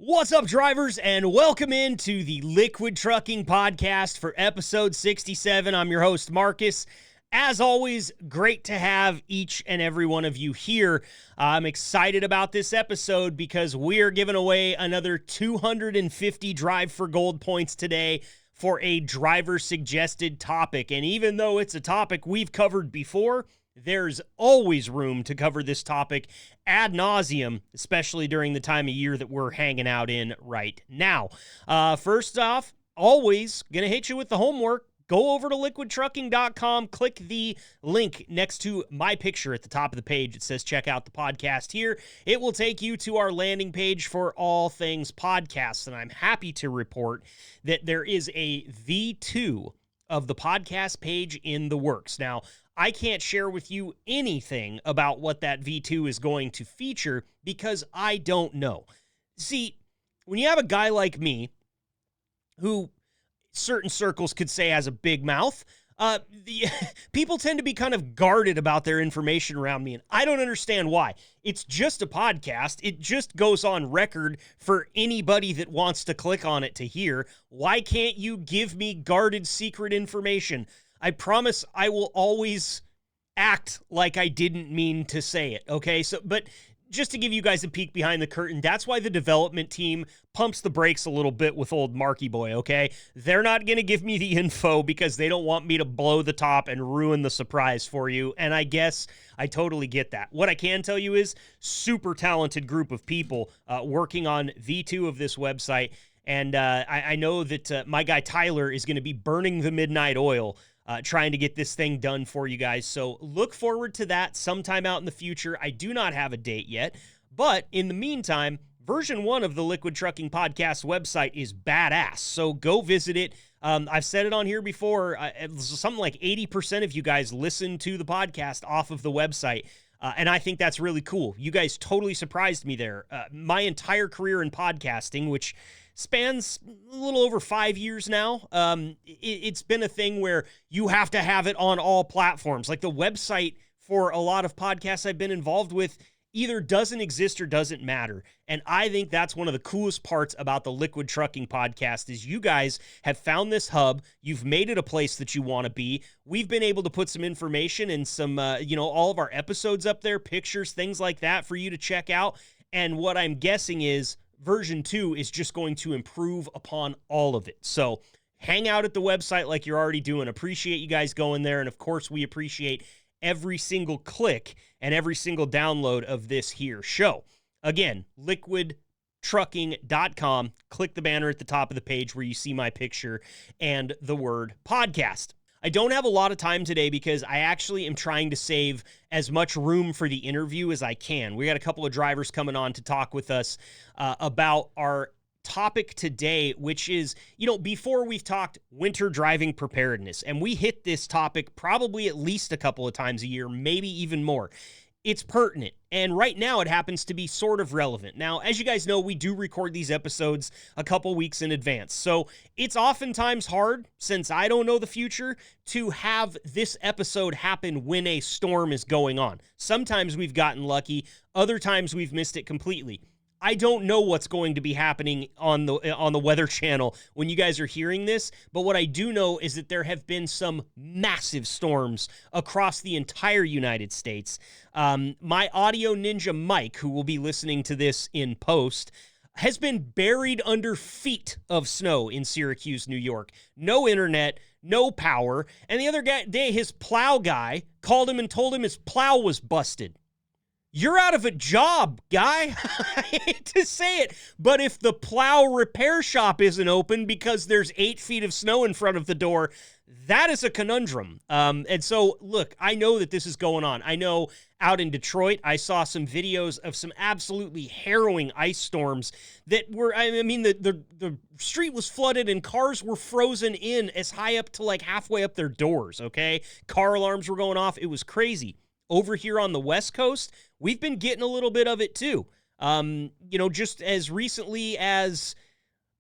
What's up, drivers, and welcome into the Liquid Trucking Podcast for episode 67. I'm your host, Marcus. As always, great to have each and every one of you here. I'm excited about this episode because we are giving away another 250 Drive for Gold points today for a driver-suggested topic. And even though it's a topic we've covered before, there's always room to cover this topic ad nauseum, especially during the time of year that we're hanging out in right now. First off, always going to hit you with the homework. Go over to liquidtrucking.com, click the link next to my picture at the top of the page. It says check out the podcast here. It will take you to our landing page for all things podcasts, and I'm happy to report that there is a V2 of the podcast page in the works. Now, I can't share with you anything about what that V2 is going to feature because I don't know. See, when you have a guy like me who certain circles could say has a big mouth, people tend to be kind of guarded about their information around me, and I don't understand why. It's just a podcast. It just goes on record for anybody that wants to click on it to hear. Why can't you give me guarded secret information? I promise I will always act like I didn't mean to say it, okay? But just to give you guys a peek behind the curtain, that's why the development team pumps the brakes a little bit with old Marky Boy, okay? They're not going to give me the info because they don't want me to blow the top and ruin the surprise for you, and I guess I totally get that. What I can tell you is super talented group of people working on V2 of this website, and I know that my guy Tyler is going to be burning the midnight oil trying to get this thing done for you guys. So look forward to that sometime out in the future. I do not have a date yet, but in the meantime, version 1 of the Liquid Trucking Podcast website is badass. So go visit it. I've said it on here before. Something like 80% of you guys listen to the podcast off of the website. And I think that's really cool. You guys totally surprised me there. My entire career in podcasting, which spans a little over 5 years now. It's been a thing where you have to have it on all platforms. Like the website for a lot of podcasts I've been involved with either doesn't exist or doesn't matter. And I think that's one of the coolest parts about the Liquid Trucking Podcast is you guys have found this hub. You've made it a place that you want to be. We've been able to put some information and some, all of our episodes up there, pictures, things like that for you to check out. And what I'm guessing is version 2 is just going to improve upon all of it. So hang out at the website like you're already doing. Appreciate you guys going there. And of course, we appreciate every single click and every single download of this here show. Again, liquidtrucking.com. Click the banner at the top of the page where you see my picture and the word podcast. I don't have a lot of time today because I actually am trying to save as much room for the interview as I can. We got a couple of drivers coming on to talk with us about our topic today, which is, before we've talked winter driving preparedness, and we hit this topic probably at least a couple of times a year, maybe even more. It's pertinent, and right now it happens to be sort of relevant. Now, as you guys know, we do record these episodes a couple weeks in advance, so it's oftentimes hard, since I don't know the future, to have this episode happen when a storm is going on. Sometimes we've gotten lucky, other times we've missed it completely. I don't know what's going to be happening on the Weather Channel when you guys are hearing this, but what I do know is that there have been some massive storms across the entire United States. My audio ninja Mike, who will be listening to this in post, has been buried under feet of snow in Syracuse, New York. No internet, no power, and the other day his plow guy called him and told him his plow was busted. You're out of a job, guy. I hate to say it, but if the plow repair shop isn't open because there's 8 feet of snow in front of the door, that is a conundrum. And so, look, I know that this is going on. I know out in Detroit, I saw some videos of some absolutely harrowing ice storms that were, the street was flooded and cars were frozen in as high up to like halfway up their doors, okay? Car alarms were going off. It was crazy. Over here on the West Coast, we've been getting a little bit of it too. Just as recently as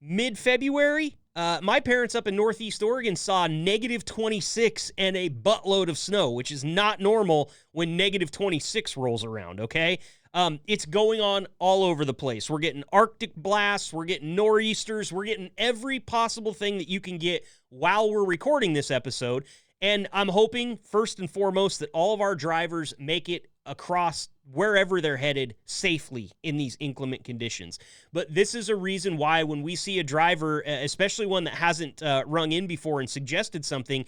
mid-February, my parents up in Northeast Oregon saw negative 26 and a buttload of snow, which is not normal when negative 26 rolls around, okay? It's going on all over the place. We're getting Arctic blasts, we're getting nor'easters, we're getting every possible thing that you can get while we're recording this episode. And I'm hoping, first and foremost, that all of our drivers make it across wherever they're headed safely in these inclement conditions. But this is a reason why when we see a driver, especially one that hasn't rung in before and suggested something,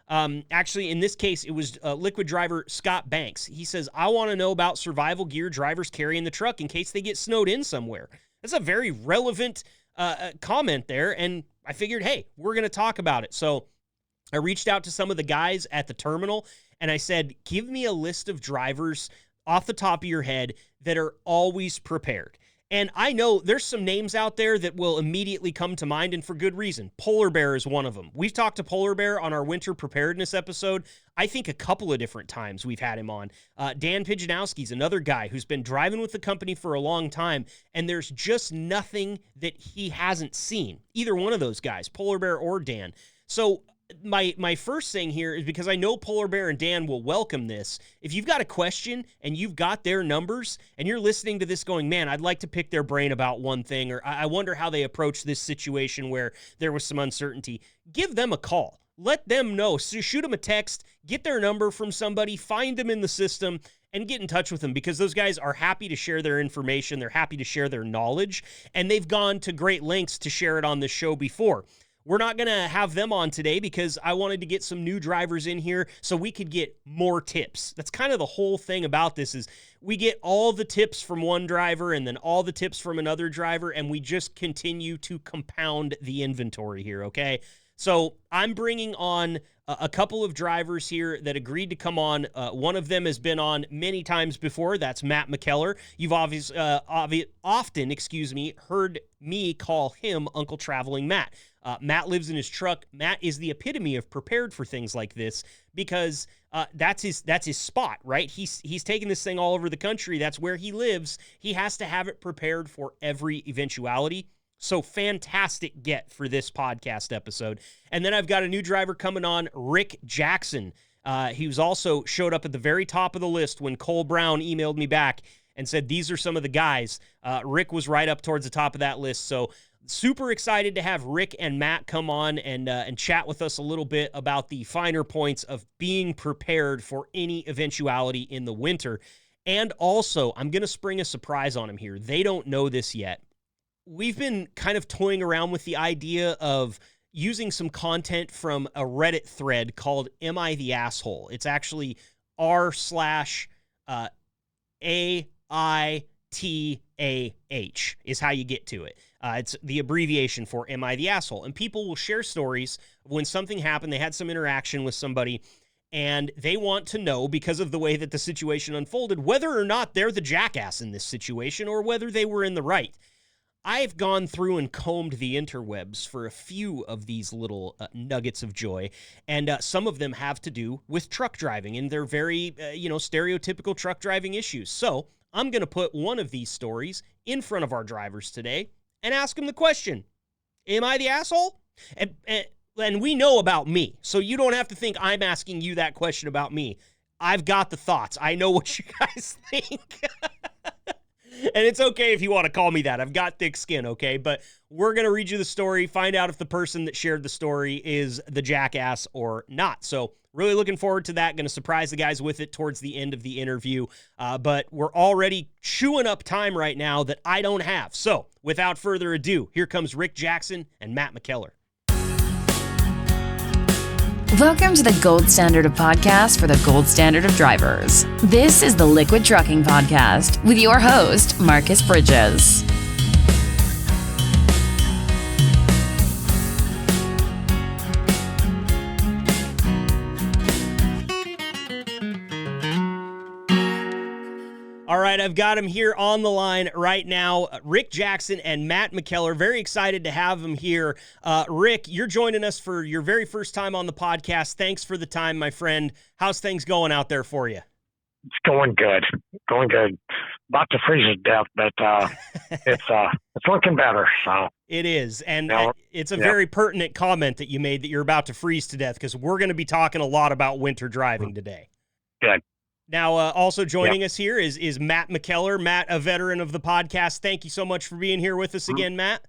actually, in this case, it was Liquid driver Scott Banks. He says, I want to know about survival gear drivers carry in the truck in case they get snowed in somewhere. That's a very relevant comment there, and I figured, hey, we're going to talk about it. So I reached out to some of the guys at the terminal, and I said, give me a list of drivers off the top of your head that are always prepared. And I know there's some names out there that will immediately come to mind, and for good reason. Polar Bear is one of them. We've talked to Polar Bear on our winter preparedness episode. I think a couple of different times we've had him on. Dan Pijanowski's another guy who's been driving with the company for a long time, and there's just nothing that he hasn't seen. Either one of those guys, Polar Bear or Dan. So my first thing here is, because I know Polar Bear and Dan will welcome this. If you've got a question and you've got their numbers and you're listening to this going, man, I'd like to pick their brain about one thing, or I wonder how they approach this situation where there was some uncertainty, give them a call. Let them know. So shoot them a text, get their number from somebody, find them in the system, and get in touch with them, because those guys are happy to share their information. They're happy to share their knowledge, and they've gone to great lengths to share it on this show before. We're not going to have them on today because I wanted to get some new drivers in here so we could get more tips. That's kind of the whole thing about this, is we get all the tips from one driver and then all the tips from another driver, and we just continue to compound the inventory here, okay? So I'm bringing on a couple of drivers here that agreed to come on. One of them has been on many times before. That's Matt McKellar. You've often heard me call him Uncle Traveling Matt. Matt lives in his truck. Matt is the epitome of prepared for things like this, because that's his spot, right? He's taking this thing all over the country. That's where he lives. He has to have it prepared for every eventuality. So fantastic get for this podcast episode. And then I've got a new driver coming on, Rick Jackson. He was also showed up at the very top of the list when Cole Brown emailed me back and said, these are some of the guys. Rick was right up towards the top of that list. So super excited to have Rick and Matt come on and chat with us a little bit about the finer points of being prepared for any eventuality in the winter. And also, I'm going to spring a surprise on them here. They don't know this yet. We've been kind of toying around with the idea of using some content from a Reddit thread called Am I the Asshole? It's actually r/AITAH is how you get to it. It's the abbreviation for Am I the Asshole? And people will share stories of when something happened, they had some interaction with somebody, and they want to know, because of the way that the situation unfolded, whether or not they're the jackass in this situation or whether they were in the right. I've gone through and combed the interwebs for a few of these little nuggets of joy, and some of them have to do with truck driving, and they're very, stereotypical truck driving issues. So I'm going to put one of these stories in front of our drivers today and ask them the question, am I the asshole? And we know about me, so you don't have to think I'm asking you that question about me. I've got the thoughts. I know what you guys think. And it's okay if you want to call me that. I've got thick skin, okay? But we're going to read you the story, find out if the person that shared the story is the jackass or not. So really looking forward to that. Going to surprise the guys with it towards the end of the interview. But we're already chewing up time right now that I don't have. So without further ado, here comes Rick Jackson and Matt McKellar. Welcome to the gold standard of podcasts for the gold standard of drivers. This is the Liquid Trucking Podcast with your host, Marcus Bridges. All right, I've got him here on the line right now, Rick Jackson and Matt McKellar. Very excited to have them here. Rick, you're joining us for your very first time on the podcast. Thanks for the time, my friend. How's things going out there for you? It's going good. About to freeze to death, but it's looking better. So it is, and it's a very pertinent comment that you made that you're about to freeze to death, because we're going to be talking a lot about winter driving today. Good. Now, also joining us here is Matt McKellar. Matt, a veteran of the podcast. Thank you so much for being here with us again, Matt.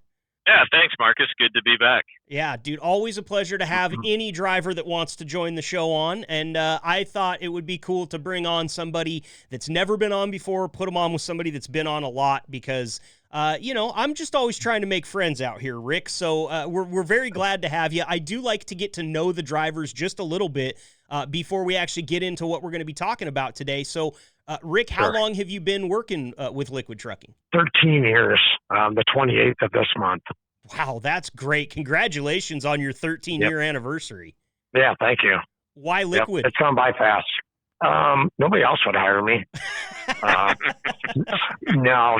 Yeah, thanks, Marcus. Good to be back. Yeah, dude, always a pleasure to have any driver that wants to join the show on. And I thought it would be cool to bring on somebody that's never been on before, put them on with somebody that's been on a lot because, I'm just always trying to make friends out here, Rick. So we're very glad to have you. I do like to get to know the drivers just a little bit before we actually get into what we're going to be talking about today. So, Rick, how long have you been working with Liquid Trucking? 13 years, the 28th of this month. Wow, that's great. Congratulations on your 13-year anniversary. Yeah, thank you. Why Liquid? It's gone by fast. Nobody else would hire me. No,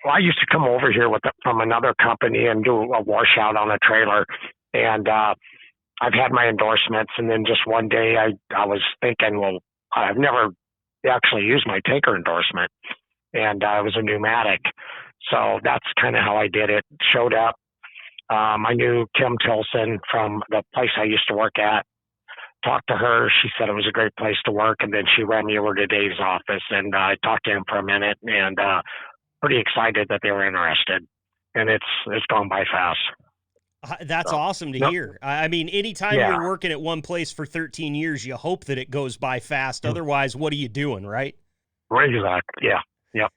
I used to come over here from another company and do a washout on a trailer. And I've had my endorsements. And then just one day I was thinking, well, I've never actually used my tanker endorsement. And it was a pneumatic. So that's kind of how I did it. Showed up. I knew Kim Tilson from the place I used to work at. Talked to her. She said it was a great place to work. And then she ran me over to Dave's office. And I talked to him for a minute and pretty excited that they were interested. And it's gone by fast. That's awesome to hear. I mean, anytime you're working at one place for 13 years, you hope that it goes by fast. Otherwise, what are you doing, right? Exactly. Yeah. Yep.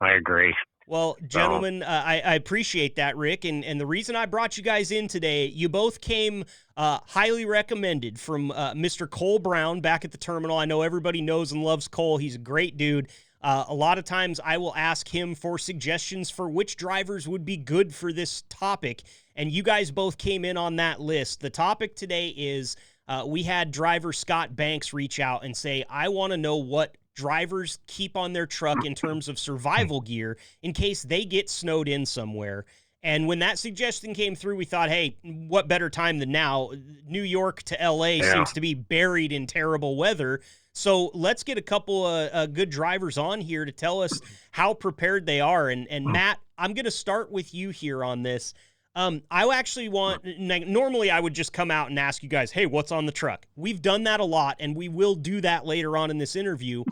I agree. Well, gentlemen, I appreciate that, Rick. And the reason I brought you guys in today, you both came highly recommended from Mr. Cole Brown back at the terminal. I know everybody knows and loves Cole. He's a great dude. A lot of times I will ask him for suggestions for which drivers would be good for this topic, and you guys both came in on that list. The topic today is we had driver Scott Banks reach out and say, I want to know what drivers keep on their truck in terms of survival gear in case they get snowed in somewhere. And when that suggestion came through, we thought, hey, what better time than now? New York to L.A. seems to be buried in terrible weather. So let's get a couple of good drivers on here to tell us how prepared they are. And Matt, I'm going to start with you here on this. I actually normally I would just come out and ask you guys, hey, what's on the truck? We've done that a lot, and we will do that later on in this interview.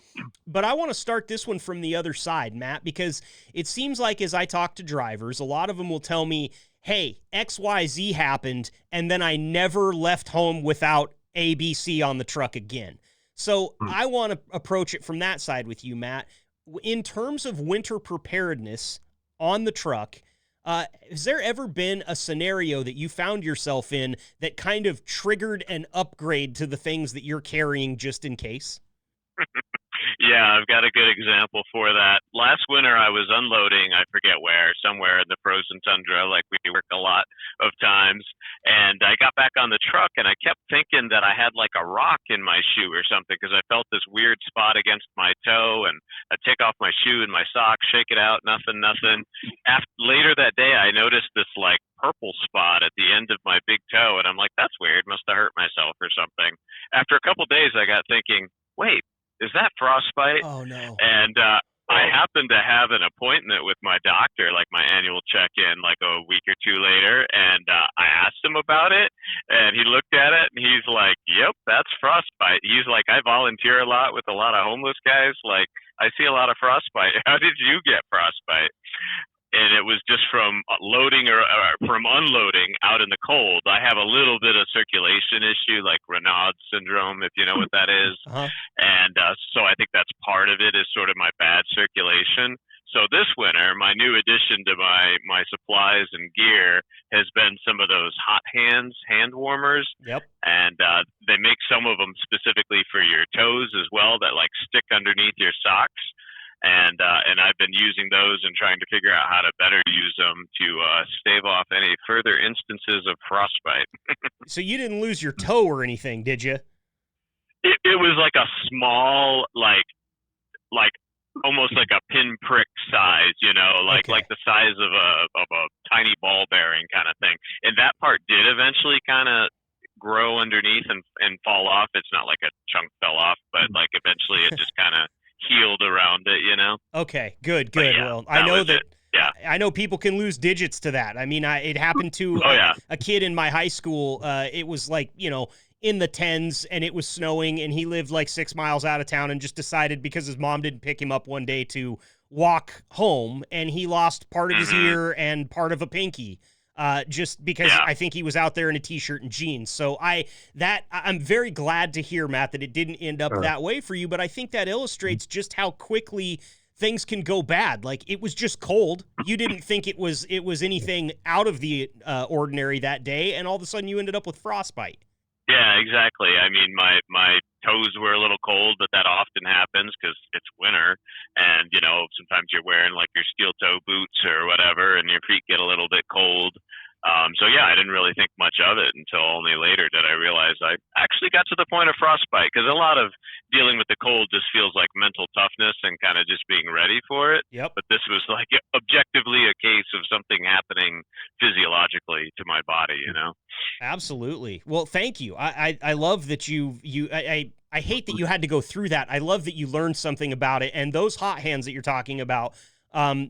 But I want to start this one from the other side, Matt, because it seems like as I talk to drivers, a lot of them will tell me, hey, XYZ happened, and then I never left home without ABC on the truck again. So I want to approach it from that side with you, Matt. In terms of winter preparedness on the truck, has there ever been a scenario that you found yourself in that kind of triggered an upgrade to the things that you're carrying just in case? Yeah, I've got a good example for that. Last winter, I was unloading, I forget where, somewhere in the frozen tundra, like we work a lot of times. And I got back on the truck, and I kept thinking that I had like a rock in my shoe or something because I felt this weird spot against my toe. And I'd take off my shoe and my sock, shake it out, nothing. Later that day, I noticed this like purple spot at the end of my big toe. And I'm like, that's weird. Must have hurt myself or something. After a couple of days, I got thinking, wait, is that frostbite? Oh, no. And I happened to have an appointment with my doctor, like my annual check-in, like a week or two later. And I asked him about it, and he looked at it, and he's like, yep, that's frostbite. He's like, I volunteer a lot with a lot of homeless guys. Like, I see a lot of frostbite. How did you get frostbite? And it was just from loading or from unloading out in the cold. I have a little bit of circulation issue, like Raynaud's syndrome, if you know what that is. And so I think that's part of it is sort of my bad circulation. So this winter, my new addition to my supplies and gear has been some of those hot hand warmers. Yep. And they make some of them specifically for your toes as well that like stick underneath your socks. And I've been using those and trying to figure out how to better use them to stave off any further instances of frostbite. So you didn't lose your toe or anything, did you? It was like a small, like almost like a pinprick size, like the size of a tiny ball bearing kind of thing. And that part did eventually kind of grow underneath and fall off. It's not like a chunk fell off, but like eventually it just kind of healed around it, Okay, good. Yeah, well, I know people can lose digits to that. I mean, it happened to a kid in my high school. It was like, in the tens and it was snowing and he lived like 6 miles out of town and just decided because his mom didn't pick him up one day to walk home, and he lost part of his ear and part of a pinky. Just because I think he was out there in a t-shirt and jeans. So I'm very glad to hear, Matt, that it didn't end up that way for you. But I think that illustrates just how quickly things can go bad. Like, it was just cold. You didn't think it was anything out of the ordinary that day, and all of a sudden you ended up with frostbite. Yeah, exactly. I mean, my toes were a little cold, but that often happens because it's winter, and sometimes you're wearing like your steel toe boots or whatever, and your feet get a little bit cold. So yeah, I didn't really think much of it until only later did I realize I actually got to the point of frostbite, because a lot of dealing with the cold just feels like mental toughness and kind of just being ready for it. Yep. But this was like objectively a case of something happening physiologically to my body, Absolutely. Well, thank you. I love that I hate that you had to go through that. I love that you learned something about it. And those hot hands that you're talking about,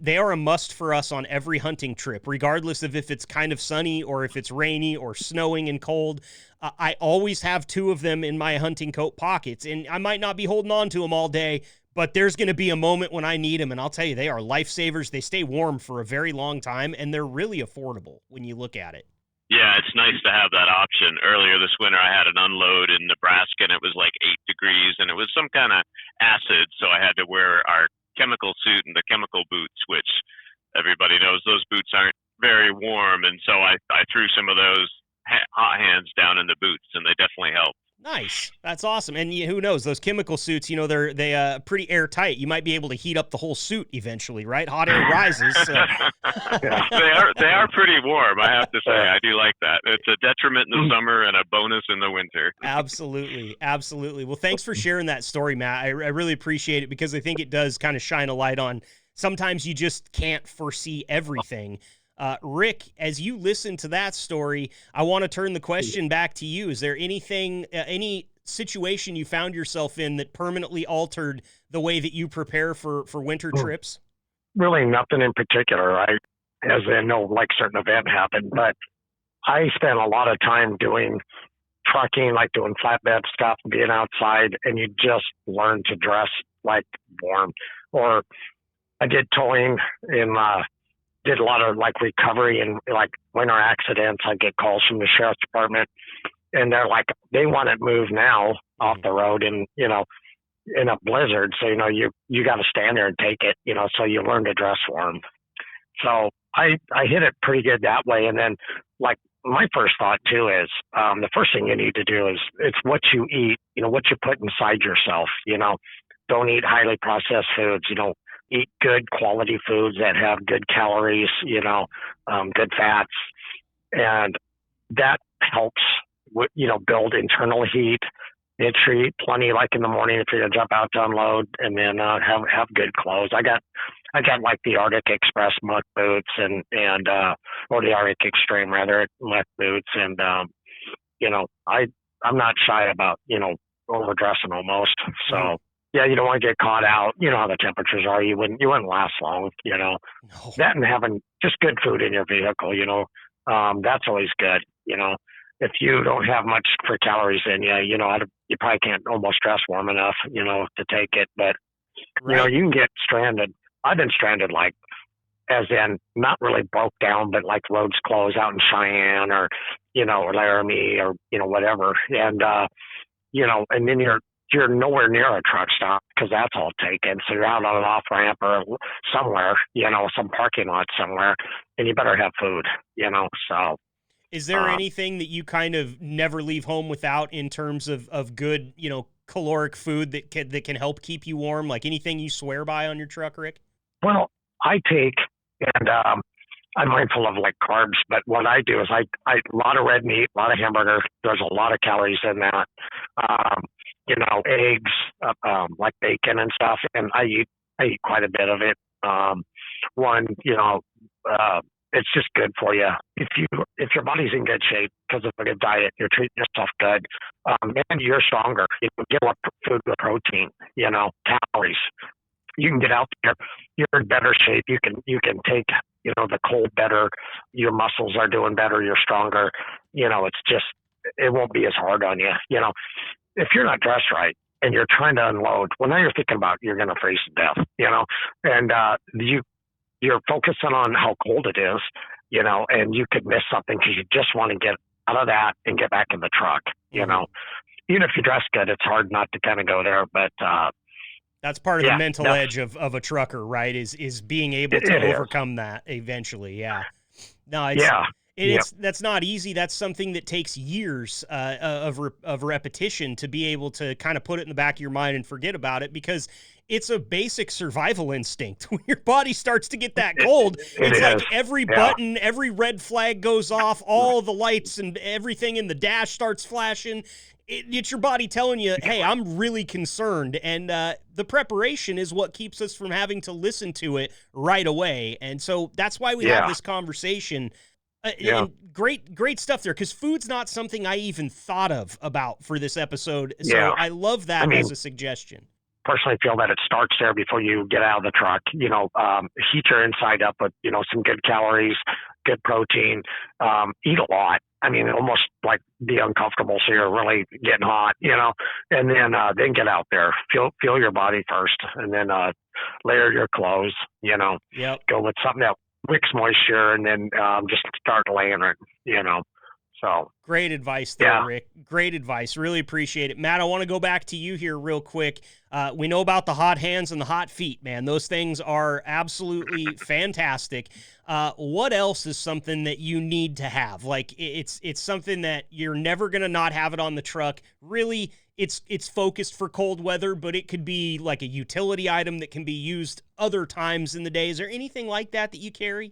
they are a must for us on every hunting trip, regardless of if it's kind of sunny or if it's rainy or snowing and cold. I always have 2 of them in my hunting coat pockets, and I might not be holding on to them all day, but there's going to be a moment when I need them, and I'll tell you, they are lifesavers. They stay warm for a very long time, and they're really affordable when you look at it. Yeah, it's nice to have that option. Earlier this winter, I had an unload in Nebraska, and it was like 8 degrees, and it was some kind of acid, so I had to wear our chemical suit and the chemical boots, which everybody knows those boots aren't very warm, and so I threw some of those hot hands down in the boots, and they definitely helped. Nice. That's awesome. And who knows, those chemical suits, they're pretty airtight. You might be able to heat up the whole suit eventually, right? Hot air rises. So. They are pretty warm, I have to say. I do like that. It's a detriment in the summer and a bonus in the winter. Absolutely. Absolutely. Well, thanks for sharing that story, Matt. I really appreciate it, because I think it does kind of shine a light on sometimes you just can't foresee everything. Rick, as you listen to that story, I want to turn the question back to you. Is there anything, any situation you found yourself in that permanently altered the way that you prepare for winter trips? Really nothing in particular, right? As in no certain event happened, but I spent a lot of time doing trucking, like doing flatbed stuff, being outside, and you just learn to dress like warm. Or I did towing in did a lot of recovery and winter accidents. I get calls from the sheriff's department, and they're like, they want it moved now off the road, and in a blizzard. So you got to stand there and take it. So you learn to dress warm. So I hit it pretty good that way. And then my first thought too is the first thing you need to do is it's what you eat. What you put inside yourself. Don't eat highly processed foods. Eat good quality foods that have good calories, good fats, and that helps build internal heat. Make sure you eat plenty, in the morning if you're gonna jump out to unload, and then have good clothes. I got the Arctic Express muck boots and or the Arctic Extreme rather muck boots, and I'm not shy about overdressing almost. So. Yeah, you don't want to get caught out. You know how the temperatures are. You wouldn't last long. No. That and having just good food in your vehicle. That's always good. If you don't have much for calories in you, you probably can't almost dress warm enough, to take it. But right. You can get stranded. I've been stranded, as in not really broke down, but roads closed out in Cheyenne or Laramie or whatever, and and then you're nowhere near a truck stop because that's all taken. So you're out on an off ramp or somewhere, some parking lot somewhere, and you better have food, so. Is there anything that you kind of never leave home without in terms of good, caloric food that can help keep you warm? Like anything you swear by on your truck, Rick? Well, I take, and I'm mindful of carbs, but what I do is I a lot of red meat, a lot of hamburger. There's a lot of calories in that. Eggs, bacon and stuff, and I eat quite a bit of it. It's just good for you. If your body's in good shape because of a good diet, you're treating yourself good, and you're stronger. You can get more food with protein, calories. You can get out there. You're in better shape. You can take the cold better. Your muscles are doing better. You're stronger. it won't be as hard on you. If you're not dressed right and you're trying to unload, well, now you're thinking about you're going to freeze to death, and you're focusing on how cold it is, and you could miss something because you just want to get out of that and get back in the truck, Even if you dress good, it's hard not to kind of go there, but that's part of the mental edge of a trucker, right? Is being able to overcome that eventually. Yeah. No, that's not easy. That's something that takes years of repetition to be able to kind of put it in the back of your mind and forget about it, because it's a basic survival instinct. When your body starts to get that cold, it's like every button, every red flag goes off, all the lights and everything in the dash starts flashing. It's your body telling you, hey, I'm really concerned. And the preparation is what keeps us from having to listen to it right away. And so that's why we have this conversation. And great stuff there, because food's not something I even thought about for this episode. So I love that as a suggestion. Personally feel that it starts there before you get out of the truck. Heat your inside up with, some good calories, good protein, eat a lot. Almost like be uncomfortable so you're really getting hot, and then get out there, feel your body first, and then layer your clothes, go with something that wicks moisture, and then just start layering it, So great advice there, Rick. Great advice. Really appreciate it. Matt, I want to go back to you here real quick. We know about the hot hands and the hot feet, man. Those things are absolutely fantastic. What else is something that you need to have? Like it's something that you're never going to not have it on the truck. Really, it's focused for cold weather, but it could be like a utility item that can be used other times in the day. Is there anything like that you carry?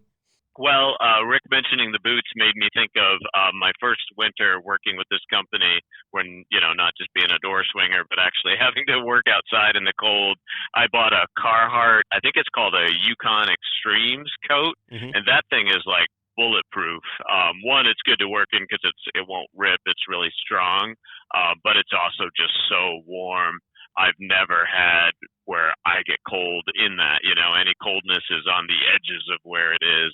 Well, Rick mentioning the boots made me think of my first winter working with this company when, not just being a door swinger, but actually having to work outside in the cold. I bought a Carhartt, I think it's called a Yukon Extremes coat, and that thing is like bulletproof. One, it's good to work in because it won't rip. It's really strong, but it's also just so warm. I've never had where I get cold in that, any coldness is on the edges of where it is,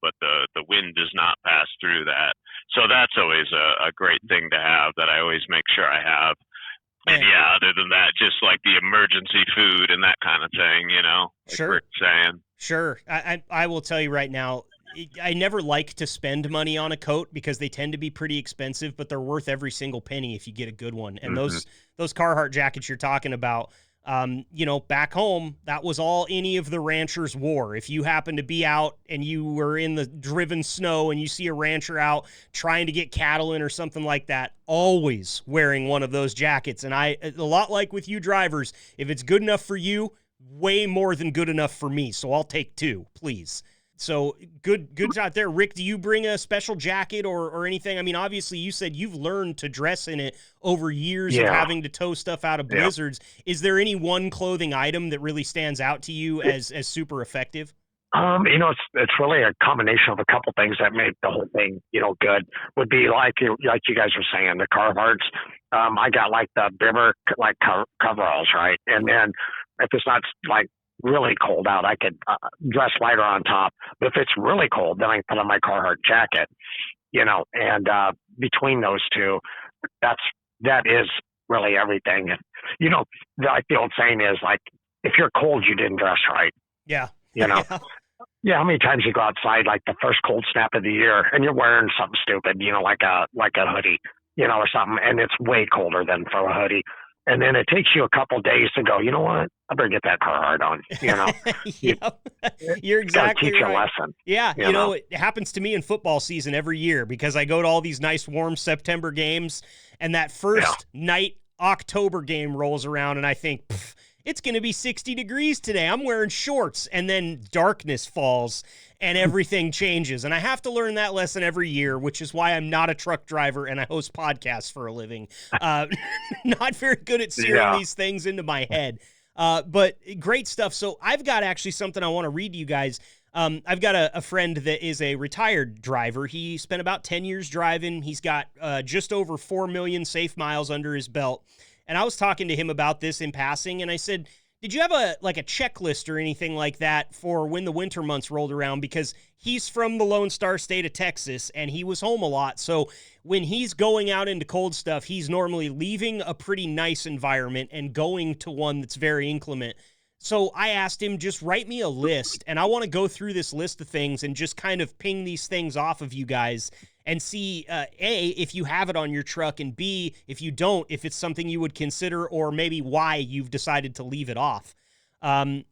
but the wind does not pass through that. So that's always a great thing to have that I always make sure I have. And other than that, just like the emergency food and that kind of thing, like Sure. Rick's saying. Sure. I will tell you right now, I never like to spend money on a coat because they tend to be pretty expensive, but they're worth every single penny if you get a good one. And those Carhartt jackets you're talking about, back home, that was all any of the ranchers wore. If you happen to be out and you were in the driven snow and you see a rancher out trying to get cattle in or something like that, always wearing one of those jackets. And a lot like with you drivers, if it's good enough for you, way more than good enough for me. So I'll take two, please. So good out there. Rick, do you bring a special jacket or anything? Obviously you said you've learned to dress in it over years of having to tow stuff out of blizzards. Is there any one clothing item that really stands out to you as super effective? It's really a combination of a couple things that make the whole thing, good. Would be like you guys were saying, the Carhartts. I got like the Bibber coveralls, right? And then if it's not like really cold out, I could dress lighter on top. But if it's really cold, then I can put on my Carhartt jacket, and between those two, that is really everything. Like the old saying is like, if you're cold, you didn't dress right. Yeah. How many times you go outside like the first cold snap of the year and you're wearing something stupid, like a hoodie, or something, and it's way colder than for a hoodie. And then it takes you a couple days to go, you know what? I better get that Carhartt on, You're exactly teach right. a lesson. Yeah, it happens to me in football season every year because I go to all these nice warm September games, and that first night October game rolls around, and I think, it's going to be 60 degrees today. I'm wearing shorts, and then darkness falls, and everything changes. And I have to learn that lesson every year, which is why I'm not a truck driver and I host podcasts for a living. Not very good at searing these things into my head. But great stuff. So I've got actually something I want to read to you guys. I've got a friend that is a retired driver. He spent about 10 years driving. He's got just over 4 million safe miles under his belt. And I was talking to him about this in passing, and I said, Did you have a checklist or anything like that for when the winter months rolled around? Because he's from the Lone Star State of Texas, and he was home a lot. So when he's going out into cold stuff, he's normally leaving a pretty nice environment and going to one that's very inclement. So I asked him, just write me a list, and I want to go through this list of things and just kind of ping these things off of you guys and see, A, if you have it on your truck, and B, if you don't, if it's something you would consider, or maybe why you've decided to leave it off.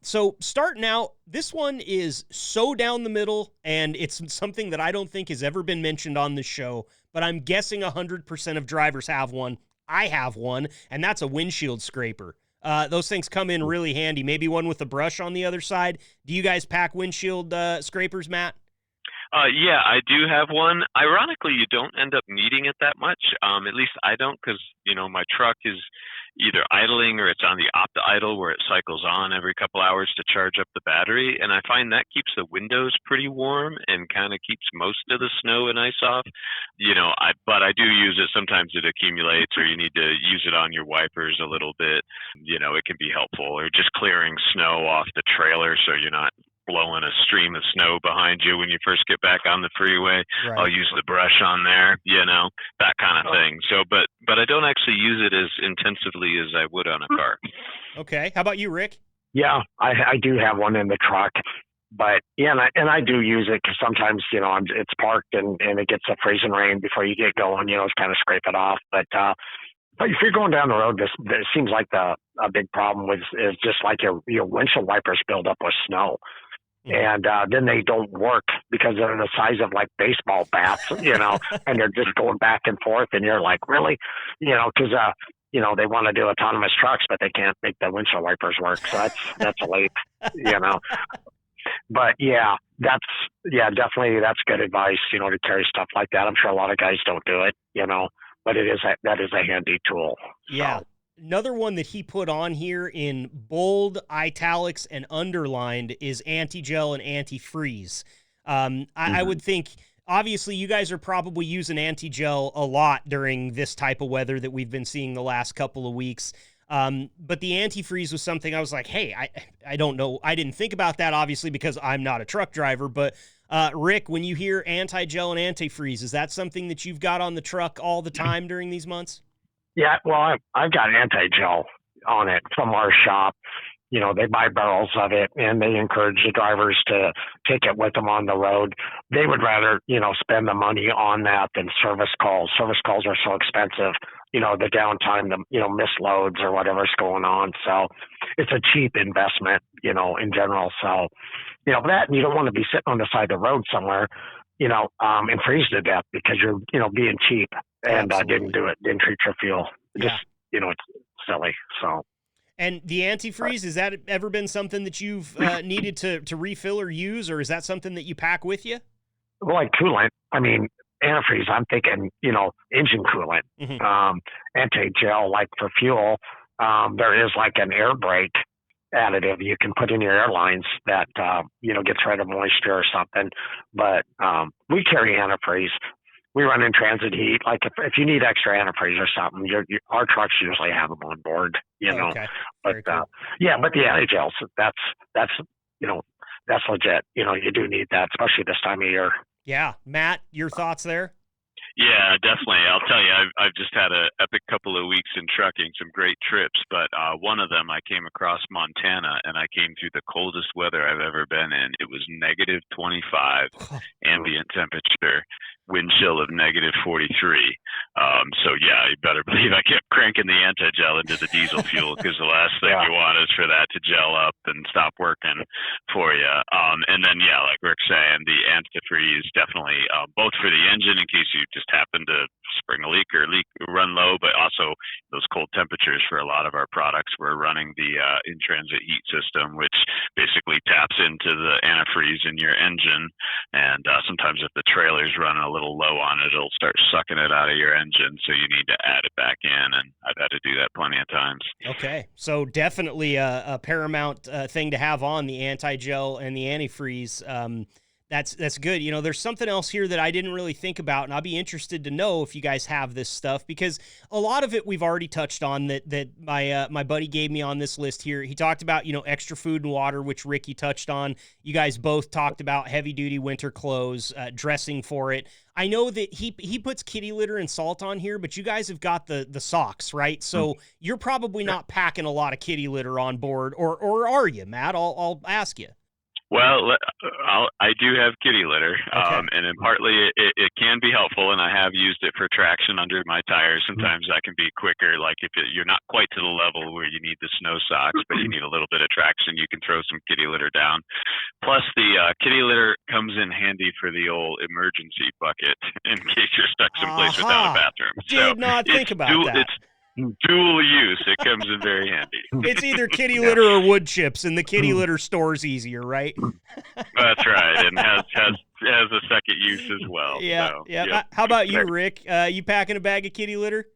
So starting out, this one is so down the middle, and it's something that I don't think has ever been mentioned on this show, but I'm guessing 100% of drivers have one. I have one, and that's a windshield scraper. Those things come in really handy. Maybe one with a brush on the other side. Do you guys pack windshield scrapers, Matt? Yeah, I do have one. Ironically, you don't end up needing it that much. At least I don't, because my truck is either idling or it's on the opt-idle where it cycles on every couple hours to charge up the battery, and I find that keeps the windows pretty warm and kind of keeps most of the snow and ice off. But I do use it. Sometimes it accumulates, or you need to use it on your wipers a little bit. It can be helpful, or just clearing snow off the trailer so you're not blowing a stream of snow behind you when you first get back on the freeway. Right. I'll use the brush on there, that kind of thing. So, but I don't actually use it as intensively as I would on a car. Okay. How about you, Rick? Yeah, I do have one in the truck, but yeah, and I do use it because sometimes, it's parked and it gets a freezing rain before you get going, it's kind of scrape it off. But if you're going down the road, this seems like a big problem is just like your windshield wipers build up with snow. And then they don't work because they're the size of like baseball bats, and they're just going back and forth. And you're like, really? Because, they want to do autonomous trucks, but they can't make the windshield wipers work. So that's a leap, But definitely that's good advice, to carry stuff like that. I'm sure a lot of guys don't do it, but that is a handy tool. Yeah. So. Another one that he put on here in bold, italics, and underlined is anti-gel and antifreeze. I would think, obviously, you guys are probably using anti-gel a lot during this type of weather that we've been seeing the last couple of weeks. But the antifreeze was something I was like, hey, I don't know. I didn't think about that, obviously, because I'm not a truck driver. But, Rick, when you hear anti-gel and antifreeze, is that something that you've got on the truck all the time during these months? Yeah, well, I've got anti-gel on it from our shop. They buy barrels of it, and they encourage the drivers to take it with them on the road. They would rather, spend the money on that than service calls. Service calls are so expensive, the downtime, the missed loads or whatever's going on. So it's a cheap investment, in general. So, that, and you don't want to be sitting on the side of the road somewhere, and freeze to death because you're, being cheap and didn't treat your fuel. Just, it's silly. So. And the antifreeze, has that ever been something that you've needed to refill or use, or is that something that you pack with you? Well, like coolant. I mean, antifreeze, I'm thinking, engine coolant. Mm-hmm. Anti-gel, like for fuel, there is like an air brake additive you can put in your airlines that, gets rid of moisture or something. But we carry antifreeze. We run in transit heat. Like if you need extra antifreeze or something, our trucks usually have them on board, Okay. But cool. But the anti-gels, that's legit. You do need that, especially this time of year. Yeah. Matt, your thoughts there? Yeah, definitely. I'll tell you, I've just had an epic couple of weeks in trucking, some great trips, but one of them I came across Montana, and I came through the coldest weather I've ever been in. It was negative 25 ambient temperature, wind chill of negative 43. So yeah, you better believe I kept cranking the anti-gel into the diesel fuel because the last thing you want is for that to gel up and stop working for you. And then, yeah, like Rick's saying, the antifreeze definitely both for the engine in case you just happen to spring a leak or run low, but also those cold temperatures for a lot of our products. We're running the in-transit heat system, which basically taps into the antifreeze in your engine. And sometimes if the trailer's running a little low on it, it'll start sucking it out of your engine. So you need to add it back in. And I've had to do that plenty of times. Okay. So definitely a paramount thing to have on, the anti-gel and the antifreeze. That's good. You know, there's something else here that I didn't really think about, and I'll be interested to know if you guys have this stuff, because a lot of it we've already touched on that my buddy gave me on this list here. He talked about, you know, extra food and water, which Ricky touched on. You guys both talked about heavy duty winter clothes, dressing for it. I know that he puts kitty litter and salt on here, but you guys have got the socks, right? So you're probably not packing a lot of kitty litter on board, or are you, Matt? I'll ask you. Well, I do have kitty litter, Okay. and then partly it can be helpful, and I have used it for traction under my tires. Sometimes that can be quicker, like if you're not quite to the level where you need the snow socks, but you need a little bit of traction, you can throw some kitty litter down. Plus, the kitty litter comes in handy for the old emergency bucket in case you're stuck someplace without a bathroom. Did not think about that. It's dual use. It comes in very handy. It's either kitty litter or wood chips, and the kitty litter store's easier, right? That's right, and has a second use as well. Yeah, so, yeah. yep. How about you, Rick? You packing a bag of kitty litter?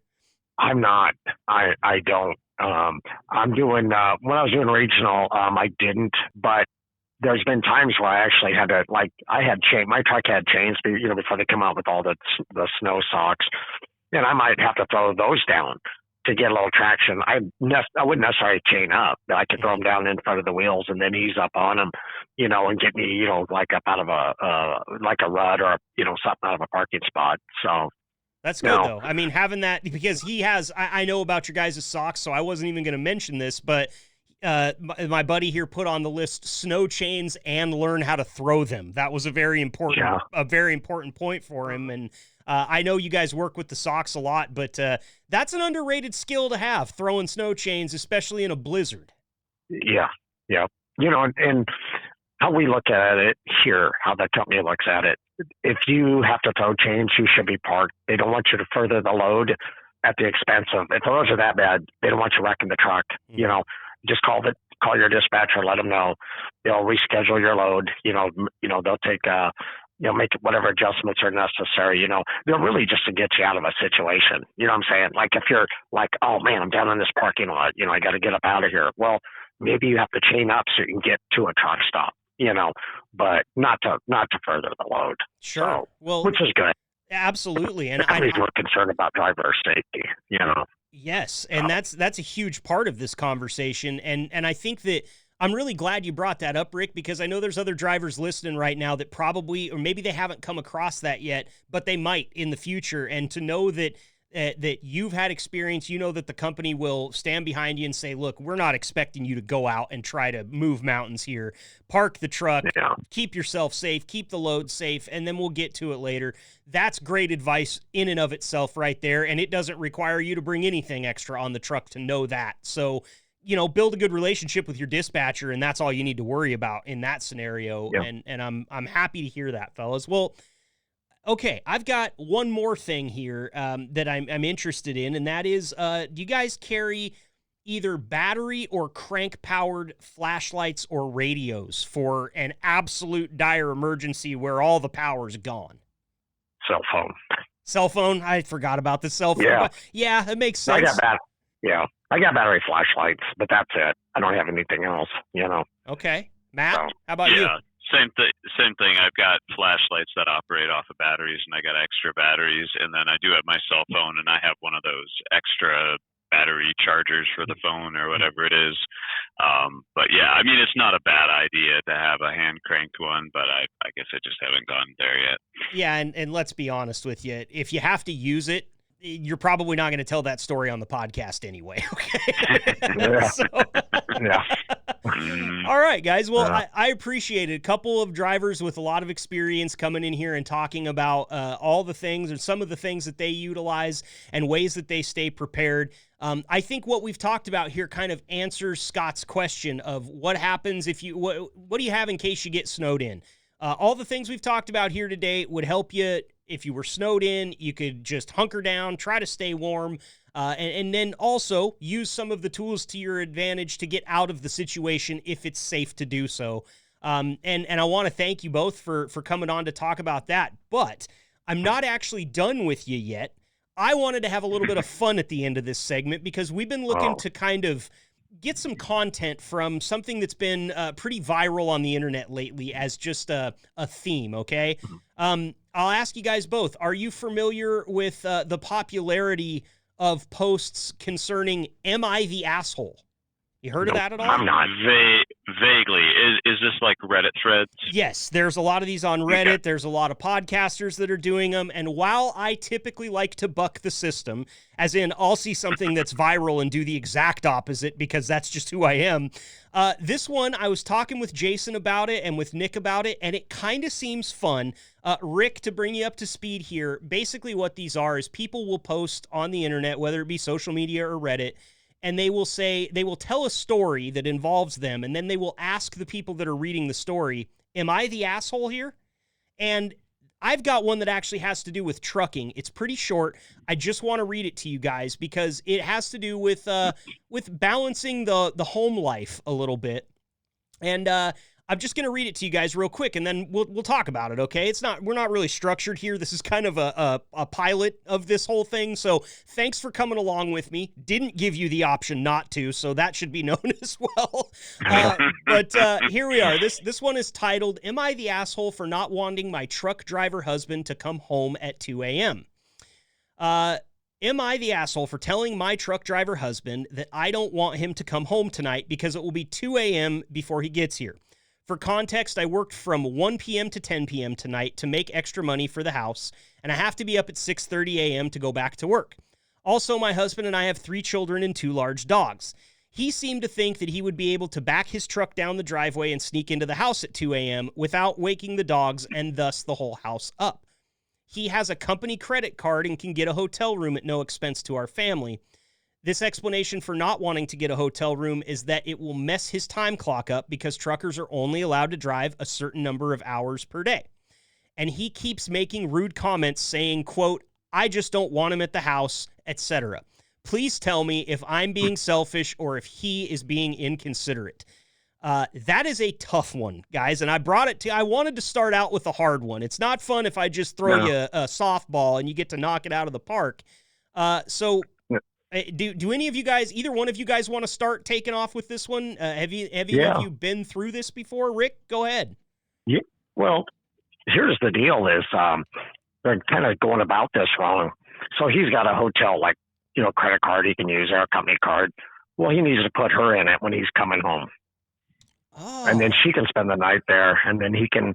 I'm not. I don't. I'm doing, when I was doing regional, I didn't, but there's been times where I actually had to, like, my truck had chains, you know, before they come out with all the snow socks, and I might have to throw those down to get a little traction. I wouldn't necessarily chain up, but I could throw them down in front of the wheels and then ease up on them, you know, and get me, you know, like up out of like a rut or, you know, something out of a parking spot. So that's good, though. I mean, having that, because he has, I know about your guys' socks, so I wasn't even going to mention this, but my buddy here put on the list snow chains and learn how to throw them. That was a very important point for him. And I know you guys work with the socks a lot, but that's an underrated skill to have, throwing snow chains, especially in a blizzard. Yeah. You know, and how we look at it here, how the company looks at it, if you have to throw chains, you should be parked. They don't want you to further the load at the expense of, if the roads are that bad, they don't want you wrecking the truck. Mm-hmm. You know, just call your dispatcher, let them know. They'll reschedule your load. You know, they'll take, make whatever adjustments are necessary. You know, they're really just to get you out of a situation. You know what I'm saying? Like if you're like, oh man, I'm down in this parking lot, you know, I got to get up out of here. Well, maybe you have to chain up so you can get to a truck stop, you know, but not to further the load. Sure. So, well, which is good. Absolutely. And we're concerned about driver safety, you know. Yes, and that's a huge part of this conversation, and I think that I'm really glad you brought that up, Rick, because I know there's other drivers listening right now that probably, or maybe they haven't come across that yet, but they might in the future, and to know that that you've had experience, you know that the company will stand behind you and say, look, we're not expecting you to go out and try to move mountains here. Park the truck, keep yourself safe, keep the load safe, and then we'll get to it later. That's great advice in and of itself right there, and it doesn't require you to bring anything extra on the truck to know that. So, you know, build a good relationship with your dispatcher, and that's all you need to worry about in that scenario. Yep. And I'm happy to hear that, fellas. Well, okay, I've got one more thing here that I'm interested in, and that is, do you guys carry either battery or crank-powered flashlights or radios for an absolute dire emergency where all the power's gone? Cell phone? I forgot about the cell phone. Yeah, it makes sense. I got battery flashlights, but that's it. I don't have anything else, you know. Okay. Matt, how about you? Same thing. I've got flashlights that operate off of batteries, and I got extra batteries, and then I do have my cell phone, and I have one of those extra battery chargers for the phone or whatever it is. But yeah, I mean, it's not a bad idea to have a hand cranked one, but I guess I just haven't gone there yet. Yeah, and let's be honest with you, if you have to use it, you're probably not going to tell that story on the podcast anyway. Okay. Yeah. All right, guys. Well, I appreciate it. A couple of drivers with a lot of experience coming in here and talking about all the things and some of the things that they utilize and ways that they stay prepared. I think what we've talked about here kind of answers Scott's question of what happens if you, what do you have in case you get snowed in? All the things we've talked about here today would help you. If you were snowed in, you could just hunker down, try to stay warm, and then also use some of the tools to your advantage to get out of the situation if it's safe to do so. And I want to thank you both for coming on to talk about that. But I'm not actually done with you yet. I wanted to have a little bit of fun at the end of this segment because we've been looking to kind of get some content from something that's been pretty viral on the internet lately as just a theme, okay? I'll ask you guys both. Are you familiar with the popularity of posts concerning "Am I the asshole"? You heard of that at all? I'm not. Vaguely. Is this like Reddit threads? Yes, there's a lot of these on Reddit. There's a lot of podcasters that are doing them. And while I typically like to buck the system, as in I'll see something that's viral and do the exact opposite because that's just who I am, this one, I was talking with Jason about it and with Nick about it, and it kind of seems fun. Rick, to bring you up to speed here, basically what these are is people will post on the internet, whether it be social media or Reddit, and they will tell a story that involves them, and then they will ask the people that are reading the story, am I the asshole here? And I've got one that actually has to do with trucking. It's pretty short. I just want to read it to you guys because it has to do with balancing the home life a little bit. And I'm just going to read it to you guys real quick, and then we'll talk about it, okay? We're not really structured here. This is kind of a pilot of this whole thing, so thanks for coming along with me. Didn't give you the option not to, so that should be known as well. But here we are. This one is titled, Am I the Asshole for Not Wanting My Truck Driver Husband to Come Home at 2 a.m.? Am I the asshole for telling my truck driver husband that I don't want him to come home tonight because it will be 2 a.m. before he gets here? For context, I worked from 1 p.m. to 10 p.m. tonight to make extra money for the house, and I have to be up at 6:30 a.m. to go back to work. Also, my husband and I have 3 children and 2 large dogs. He seemed to think that he would be able to back his truck down the driveway and sneak into the house at 2 a.m. without waking the dogs and thus the whole house up. He has a company credit card and can get a hotel room at no expense to our family. This explanation for not wanting to get a hotel room is that it will mess his time clock up because truckers are only allowed to drive a certain number of hours per day. And he keeps making rude comments saying, quote, I just don't want him at the house, etc. Please tell me if I'm being selfish or if he is being inconsiderate. That is a tough one, guys, and I wanted to start out with a hard one. It's not fun if I just throw you a softball and you get to knock it out of the park. Do any of you guys, either one of you guys, want to start taking off with this one? Have you been through this before? Rick, go ahead. Yeah. Well, here's the deal: is they're kind of going about this wrong. So he's got a hotel, like credit card he can use, or a company card. Well, he needs to put her in it when he's coming home, and then she can spend the night there, and then he can,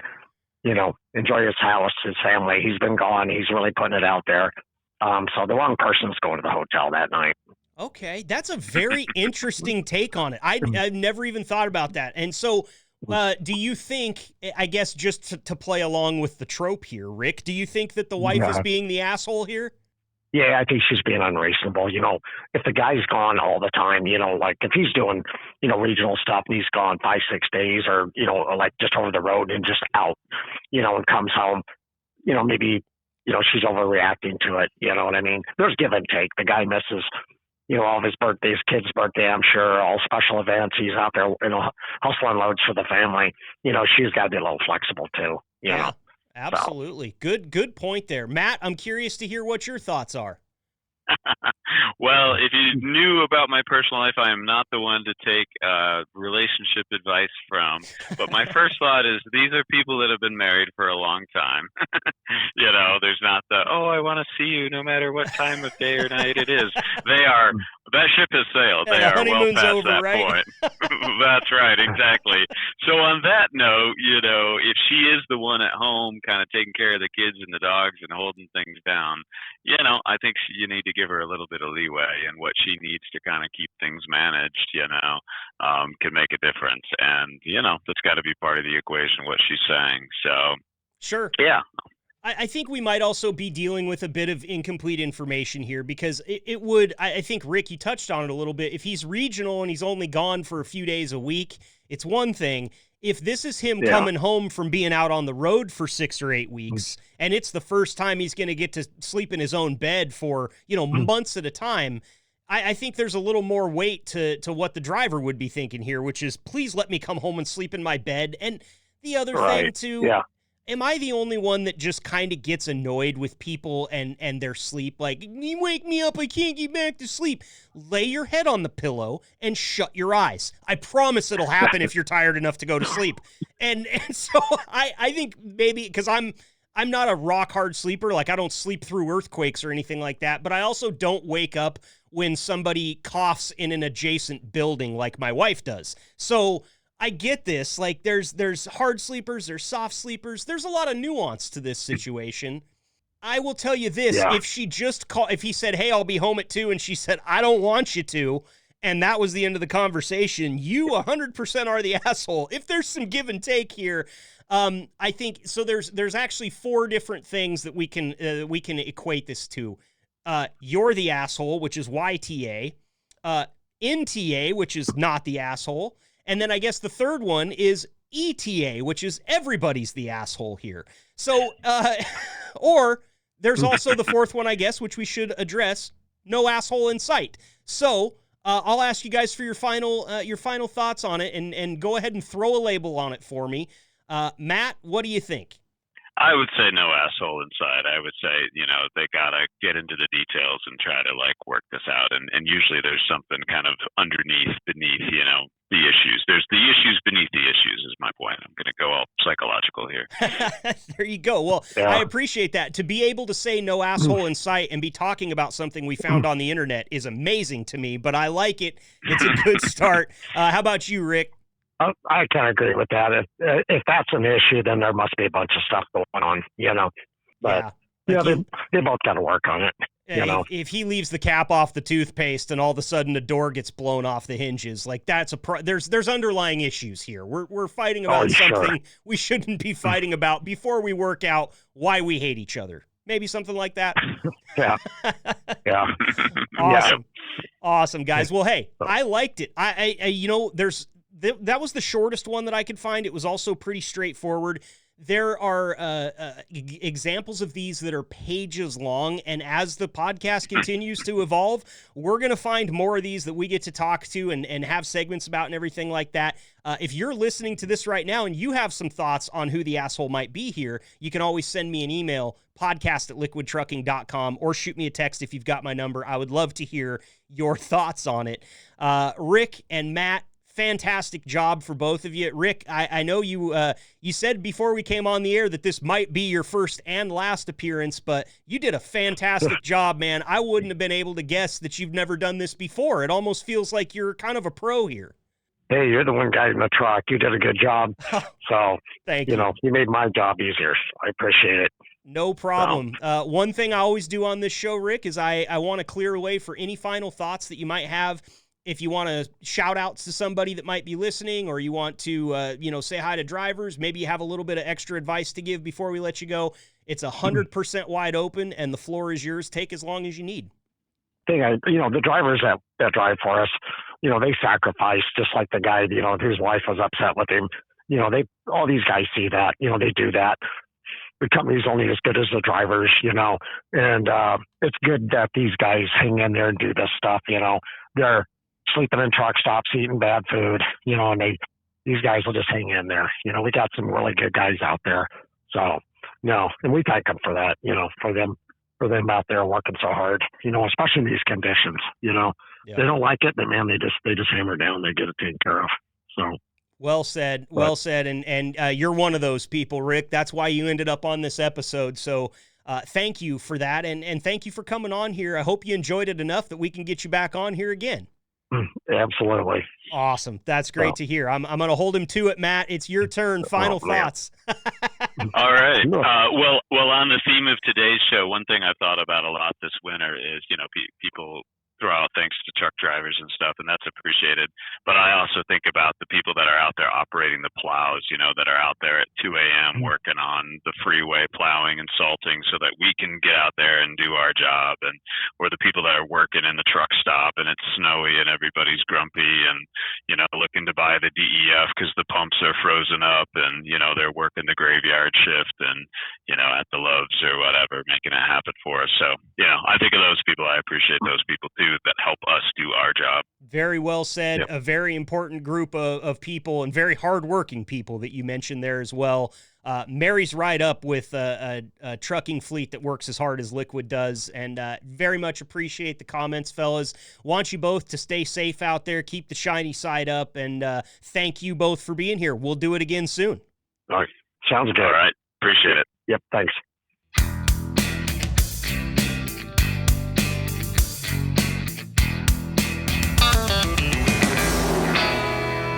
enjoy his house, his family. He's been gone. He's really putting it out there. So the wrong person's going to the hotel that night. Okay, that's a very interesting take on it. I've never even thought about that. And so do you think, I guess just to play along with the trope here, Rick, do you think that the wife is being the asshole here? Yeah, I think she's being unreasonable. If the guy's gone all the time, like if he's doing, regional stuff and he's gone 5-6 days or, like just over the road and just out, and comes home, maybe she's overreacting to it. You know what I mean? There's give and take. The guy misses, all of his birthdays, kid's birthday, I'm sure, all special events. He's out there, hustling loads for the family. She's got to be a little flexible too. Yeah, absolutely. So. Good point there. Matt, I'm curious to hear what your thoughts are. Well, if you knew about my personal life, I am not the one to take relationship advice from. But my first thought is these are people that have been married for a long time. There's not I want to see you no matter what time of day or night it is. That ship has sailed. They are well past that point. That's right, exactly. So on that note, if she is the one at home kind of taking care of the kids and the dogs and holding things down, I think you need to give her a little bit of leeway, and what she needs to kind of keep things managed, can make a difference. And, that's got to be part of the equation, what she's saying. So, sure. Yeah. I think we might also be dealing with a bit of incomplete information here because I think, Rick, you touched on it a little bit. If he's regional and he's only gone for a few days a week, it's one thing. If this is him coming home from being out on the road for 6 or 8 weeks, and it's the first time he's going to get to sleep in his own bed for, months at a time, I think there's a little more weight to what the driver would be thinking here, which is, please let me come home and sleep in my bed. And the other thing, too, am I the only one that just kind of gets annoyed with people and their sleep? Like, you wake me up, I can't get back to sleep. Lay your head on the pillow and shut your eyes. I promise it'll happen if you're tired enough to go to sleep. And so I think maybe because I'm not a rock hard sleeper. Like, I don't sleep through earthquakes or anything like that, but I also don't wake up when somebody coughs in an adjacent building like my wife does. So I get this. Like, there's hard sleepers, there's soft sleepers. There's a lot of nuance to this situation. I will tell you this. Yeah. If if he said, hey, I'll be home at 2, and she said, I don't want you to, and that was the end of the conversation, you 100% are the asshole. If there's some give and take here, I think, so there's actually 4 different things that we can equate this to. You're the asshole, which is YTA. NTA, which is not the asshole. And then I guess the third one is ETA, which is everybody's the asshole here. So, or there's also the fourth one, I guess, which we should address. No asshole in sight. So I'll ask you guys for your final thoughts on it, and go ahead and throw a label on it for me. Matt, what do you think? I would say no asshole inside. I would say, they got to get into the details and try to work this out. And usually there's something kind of beneath, the issues. There's the issues beneath the issues is my point. I'm going to go all psychological here. There you go. Well, Yeah. I appreciate that. To be able to say no asshole in sight and be talking about something we found on the internet is amazing to me, but I like it. It's a good start. How about you, Rick? I can agree with that. If that's an issue, then there must be a bunch of stuff going on, But they both got to work on it. If he leaves the cap off the toothpaste and all of a sudden the door gets blown off the hinges, that's there's underlying issues here. We're fighting about something we shouldn't be fighting about before we work out why we hate each other. Maybe something like that. Yeah. Yeah. Awesome, guys. Well, hey, I liked it. That was the shortest one that I could find. It was also pretty straightforward. There are examples of these that are pages long, and as the podcast continues to evolve, we're going to find more of these that we get to talk to and have segments about and everything like that. If you're listening to this right now and you have some thoughts on who the asshole might be here, you can always send me an email, podcast@liquidtrucking.com, or shoot me a text if you've got my number. I would love to hear your thoughts on it. Rick and Matt, fantastic job for both of you. Rick, I know you said before we came on the air that this might be your first and last appearance, but you did a fantastic job, man. I wouldn't have been able to guess that you've never done this before. It almost feels like you're kind of a pro here. Hey, you're the one guy in the truck. You did a good job. So, thank you. You made my job easier. I appreciate it. No problem. One thing I always do on this show, Rick, is I want to clear away for any final thoughts that you might have. If you want to shout outs to somebody that might be listening, or you want to, say hi to drivers, maybe you have a little bit of extra advice to give before we let you go, it's 100% wide open, and the floor is yours. Take as long as you need. The drivers that drive for us, they sacrifice, just like the guy, whose wife was upset with him. All these guys see that, they do that. The company's only as good as the drivers, and it's good that these guys hang in there and do this stuff. They're sleeping in truck stops, eating bad food, and these guys will just hang in there. We got some really good guys out there. So, and we thank them for that, for them out there working so hard, especially in these conditions, They don't like it, but man, they just hammer down, they get it taken care of. So. Well said. And you're one of those people, Rick. That's why you ended up on this episode. So thank you for that. And thank you for coming on here. I hope you enjoyed it enough that we can get you back on here again. Absolutely. Awesome. That's great to hear. I'm going to hold him to it, Matt. It's your turn. Final thoughts. All right. Well, on the theme of today's show, one thing I've thought about a lot this winter is, people throw out thanks to truck drivers and stuff, and that's appreciated. But I also think about the people that are out there operating the plows, that are out there at 2 a.m. working on the freeway, plowing and salting so that we can get out there and do our job. And or the people that are working in the truck stop and it's snowy and everybody's grumpy and, looking to buy the DEF because the pumps are frozen up and, they're working the graveyard shift and, at the Loves or whatever. for making it happen for us. So, I think of those people. I appreciate those people too that help us do our job. Very well said. Yep. A very important group of people and very hardworking people that you mentioned there as well. Mary's right up with a trucking fleet that works as hard as Liquid does, and very much appreciate the comments, fellas. Want you both to stay safe out there, keep the shiny side up, and thank you both for being here. We'll do it again soon. All right. Sounds good. All right. Appreciate it. Yep. Thanks.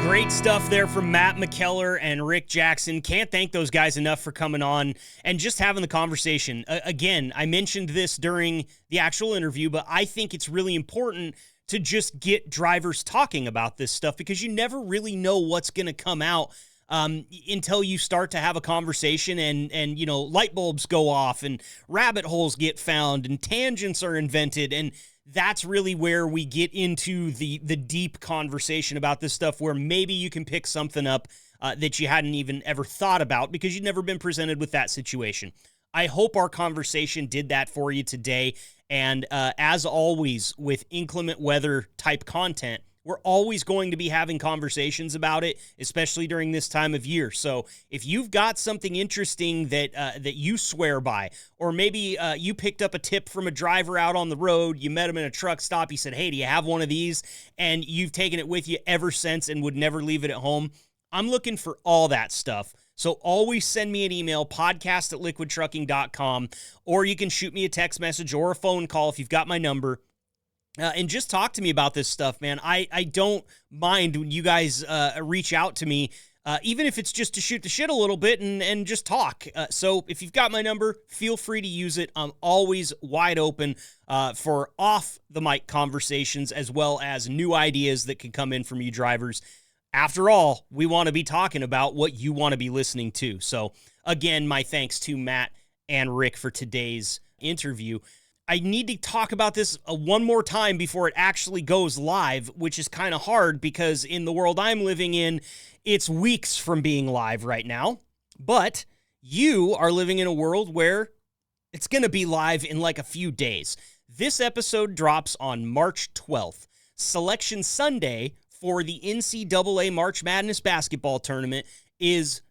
Great stuff there from Matt McKellar and Rick Jackson. Can't thank those guys enough for coming on and just having the conversation. Again, I mentioned this during the actual interview, but I think it's really important to just get drivers talking about this stuff because you never really know what's going to come out until you start to have a conversation and light bulbs go off and rabbit holes get found and tangents are invented, and that's really where we get into the deep conversation about this stuff, where maybe you can pick something up that you hadn't even ever thought about because you've never been presented with that situation. I hope our conversation did that for you today. And as always, with inclement weather type content, we're always going to be having conversations about it, especially during this time of year. So if you've got something interesting that you swear by, or maybe you picked up a tip from a driver out on the road, you met him in a truck stop, he said, hey, do you have one of these? And you've taken it with you ever since and would never leave it at home. I'm looking for all that stuff. So always send me an email, podcast@liquidtrucking.com, or you can shoot me a text message or a phone call if you've got my number. And just talk to me about this stuff, man. I don't mind when you guys reach out to me, even if it's just to shoot the shit a little bit and just talk. So if you've got my number, feel free to use it. I'm always wide open for off-the-mic conversations as well as new ideas that can come in from you drivers. After all, we want to be talking about what you want to be listening to. So again, my thanks to Matt and Rick for today's interview. I need to talk about this one more time before it actually goes live, which is kind of hard because in the world I'm living in, it's weeks from being live right now. But you are living in a world where it's going to be live in like a few days. This episode drops on March 12th. Selection Sunday for the NCAA March Madness basketball tournament is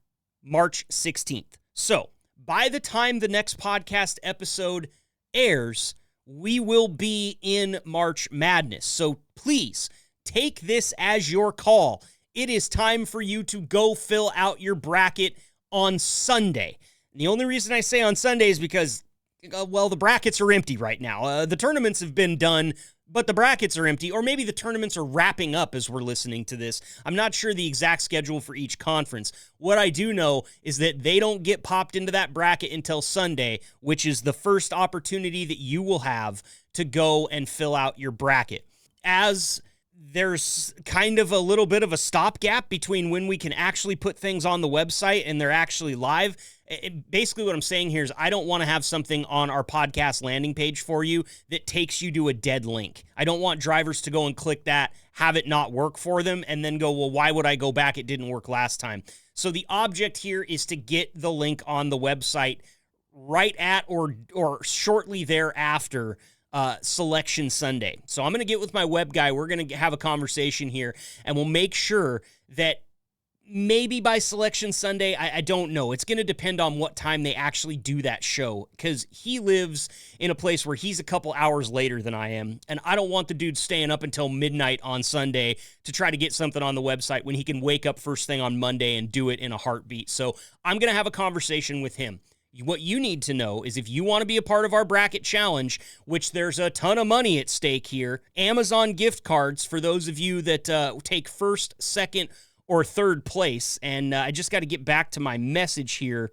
March 16th. So by the time the next podcast episode airs, we will be in March Madness. So please take this as your call. It is time for you to go fill out your bracket on Sunday. And the only reason I say on Sunday is because, the brackets are empty right now. The tournaments have been done, but the brackets are empty, or maybe the tournaments are wrapping up as we're listening to this. I'm not sure the exact schedule for each conference. What I do know is that they don't get popped into that bracket until Sunday, which is the first opportunity that you will have to go and fill out your bracket. As there's kind of a little bit of a stopgap between when we can actually put things on the website and they're actually live. Basically what I'm saying here is I don't want to have something on our podcast landing page for you that takes you to a dead link. I don't want drivers to go and click that, have it not work for them, and then go, well, why would I go back? It didn't work last time. So the object here is to get the link on the website right at or shortly thereafter Selection Sunday. So I'm going to get with my web guy. We're going to have a conversation here, and we'll make sure that maybe by Selection Sunday, I don't know. It's going to depend on what time they actually do that show, because he lives in a place where he's a couple hours later than I am, and I don't want the dude staying up until midnight on Sunday to try to get something on the website when he can wake up first thing on Monday and do it in a heartbeat. So I'm going to have a conversation with him. What you need to know is if you want to be a part of our bracket challenge, which there's a ton of money at stake here, Amazon gift cards for those of you that take first, second, or third place. And I just got to get back to my message here.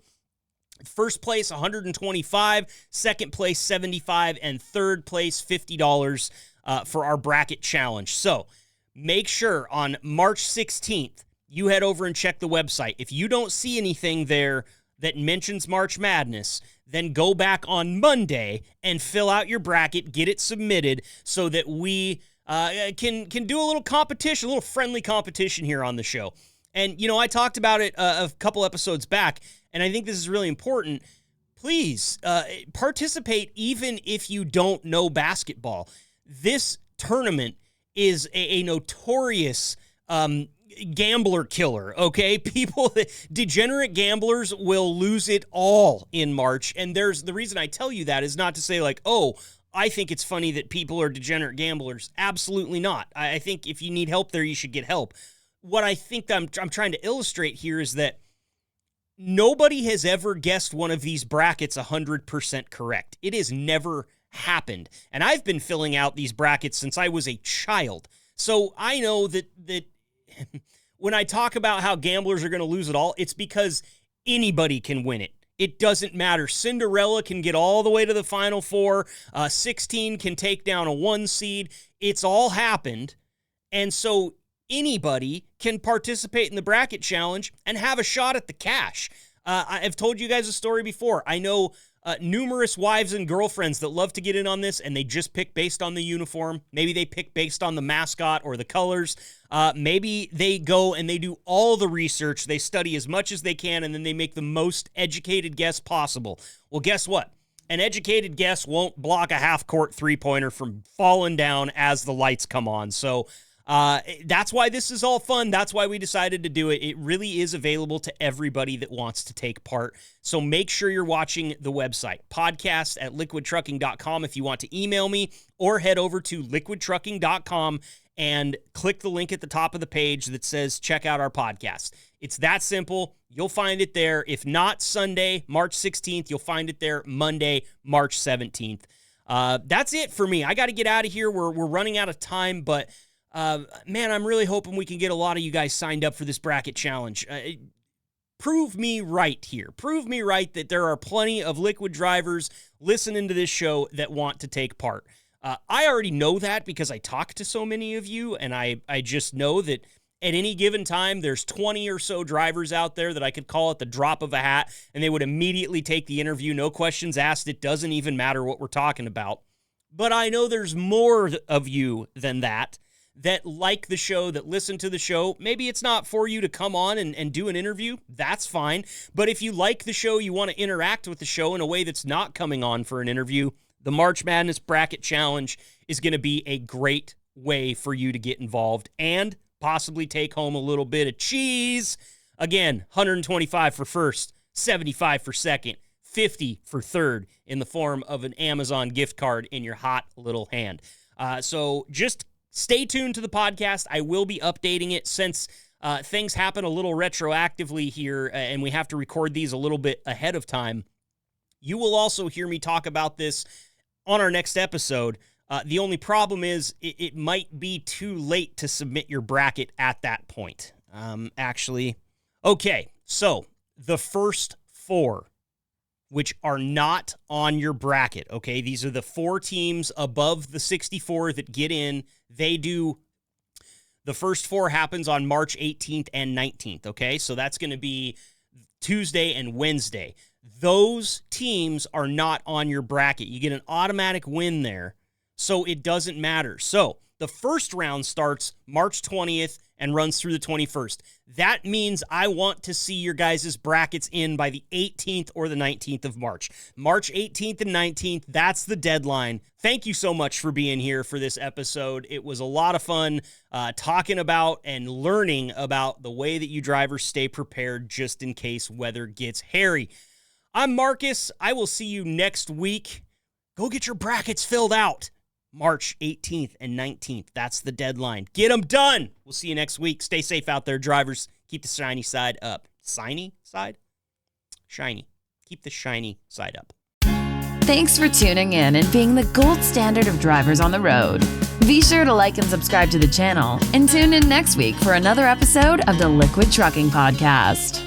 First place, $125, second place, $75, and third place, $50 for our bracket challenge. So make sure on March 16th, you head over and check the website. If you don't see anything there that mentions March Madness, then go back on Monday and fill out your bracket, get it submitted so that we can do a little competition, a little friendly competition here on the show. And, I talked about it a couple episodes back, and I think this is really important. please participate even if you don't know basketball. This tournament is a notorious gambler killer, okay? Degenerate gamblers will lose it all in March, and the reason I tell you that is not to say like, oh, I think it's funny that people are degenerate gamblers. Absolutely not. I think if you need help there, you should get help. What I think I'm trying to illustrate here is that nobody has ever guessed one of these brackets 100% correct. It has never happened. And I've been filling out these brackets since I was a child. So I know that when I talk about how gamblers are going to lose it all, it's because anybody can win it. It doesn't matter. Cinderella can get all the way to the Final Four. 16 can take down a 1 seed. It's all happened. And so anybody can participate in the bracket challenge and have a shot at the cash. I've told you guys a story before. I know numerous wives and girlfriends that love to get in on this, and they just pick based on the uniform. Maybe they pick based on the mascot or the colors. Maybe they go and they do all the research. They study as much as they can, and then they make the most educated guess possible. Well, guess what? An educated guess won't block a half-court three-pointer from falling down as the lights come on. So that's why this is all fun. That's why we decided to do it. It really is available to everybody that wants to take part. So make sure you're watching the website, podcast@liquidtrucking.com if you want to email me, or head over to liquidtrucking.com and click the link at the top of the page that says check out our podcast. It's that simple. You'll find it there. If not Sunday, March 16th, you'll find it there Monday, March 17th. That's it for me. I got to get out of here. We're running out of time, but man, I'm really hoping we can get a lot of you guys signed up for this bracket challenge. Prove me right here. Prove me right that there are plenty of liquid drivers listening to this show that want to take part. I already know that because I talk to so many of you, and I just know that at any given time, there's 20 or so drivers out there that I could call at the drop of a hat, and they would immediately take the interview. No questions asked. It doesn't even matter what we're talking about. But I know there's more of you than that like the show, that listen to the show. Maybe it's not for you to come on and do an interview. That's fine. But if you like the show, you want to interact with the show in a way that's not coming on for an interview, the March Madness Bracket Challenge is going to be a great way for you to get involved and possibly take home a little bit of cheese. Again, 125 for first, 75 for second, 50 for third in the form of an Amazon gift card in your hot little hand. So just stay tuned to the podcast. I will be updating it since things happen a little retroactively here, and we have to record these a little bit ahead of time. You will also hear me talk about this on our next episode. The only problem is it might be too late to submit your bracket at that point. Actually. Okay, so the first 4, which are not on your bracket, okay? These are the 4 teams above the 64 that get in. The first 4 happens on March 18th and 19th, okay? So that's going to be Tuesday and Wednesday. Those teams are not on your bracket. You get an automatic win there, so it doesn't matter. So the first round starts March 20th and runs through the 21st. That means I want to see your guys' brackets in by the 18th or the 19th of March. March 18th and 19th, that's the deadline. Thank you so much for being here for this episode. It was a lot of fun talking about and learning about the way that you drivers stay prepared just in case weather gets hairy. I'm Marcus. I will see you next week. Go get your brackets filled out. March 18th and 19th. That's the deadline. Get them done. We'll see you next week. Stay safe out there, drivers. Keep the shiny side up. Shiny side? Shiny. Keep the shiny side up. Thanks for tuning in and being the gold standard of drivers on the road. Be sure to like and subscribe to the channel and tune in next week for another episode of the Liquid Trucking Podcast.